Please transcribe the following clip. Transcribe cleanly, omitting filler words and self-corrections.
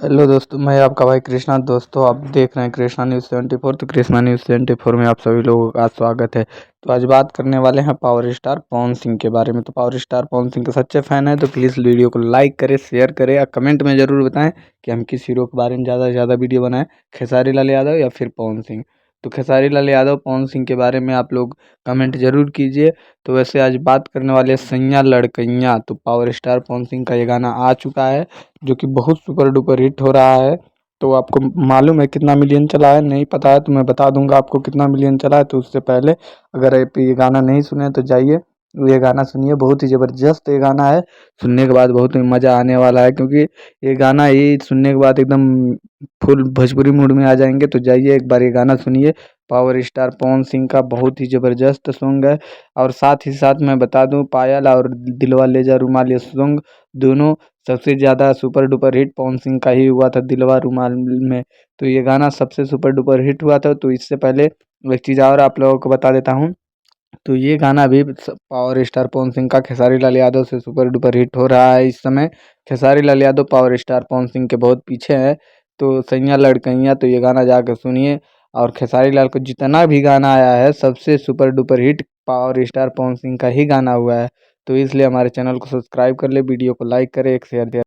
Hello दोस्तों, मैं आपका भाई कृष्णा। दोस्तों, आप देख रहे हैं कृष्णा न्यूज़ 74। तो कृष्णा न्यूज़ 74 में आप सभी लोगों का स्वागत है। तो आज बात करने वाले हैं पावर स्टार पवन सिंह के बारे में। तो पावर स्टार पवन सिंह के सच्चे फैन हैं तो प्लीज़ वीडियो को लाइक करें, शेयर करें या कमेंट में ज़रूर बताएं कि हम किस हीरो के बारे में ज़्यादा से ज़्यादा वीडियो बनाएं, खेसारी लाल यादव या फिर पवन सिंह। तो खेसारी लाल यादव, पवन सिंह के बारे में आप लोग कमेंट जरूर कीजिए। तो वैसे आज बात करने वाले हैं सैयां लड़कइयां। तो पावर स्टार पवन सिंह का ये गाना आ चुका है जो कि बहुत सुपर डुपर हिट हो रहा है। तो आपको मालूम है कितना मिलियन चला है? नहीं पता है तो मैं बता दूंगा आपको कितना मिलियन चला है। तो उससे पहले अगर आप ये गाना नहीं सुने तो जाइए ये गाना सुनिए, बहुत ही ज़बरदस्त ये गाना है। सुनने के बाद बहुत ही मज़ा आने वाला है, क्योंकि ये गाना ही सुनने के बाद एकदम फुल भोजपुरी मूड में आ जाएंगे। तो जाइए एक बार ये गाना सुनिए। पावर स्टार पवन सिंह का बहुत ही ज़बरदस्त सॉन्ग है। और साथ ही साथ मैं बता दूं, पायल और दिलवा ले जा रुमाल, ये सॉन्ग दोनों सबसे ज़्यादा सुपर डुपर हिट पवन सिंह का ही हुआ था, दिलवा रुमाल में। तो ये गाना सबसे सुपर डुपर हिट हुआ था। तो इससे पहले एक चीज़ और आप लोगों को बता देता हूँ। तो ये गाना भी पावर स्टार पवन सिंह का खेसारी लाल यादव से सुपर डुपर हिट हो रहा है इस समय। खेसारी लाल यादव पावर स्टार पवन सिंह के बहुत पीछे हैं। तो सैयां लड़कइयां, तो ये गाना जाकर सुनिए। और खेसारी लाल को जितना भी गाना आया है सबसे super duper hit power star Pawan Singh का ही गाना हुआ है। तो इसलिए हमारे चैनल को सब्सक्राइब कर ले, वीडियो को लाइक करें, एक शेयर दे।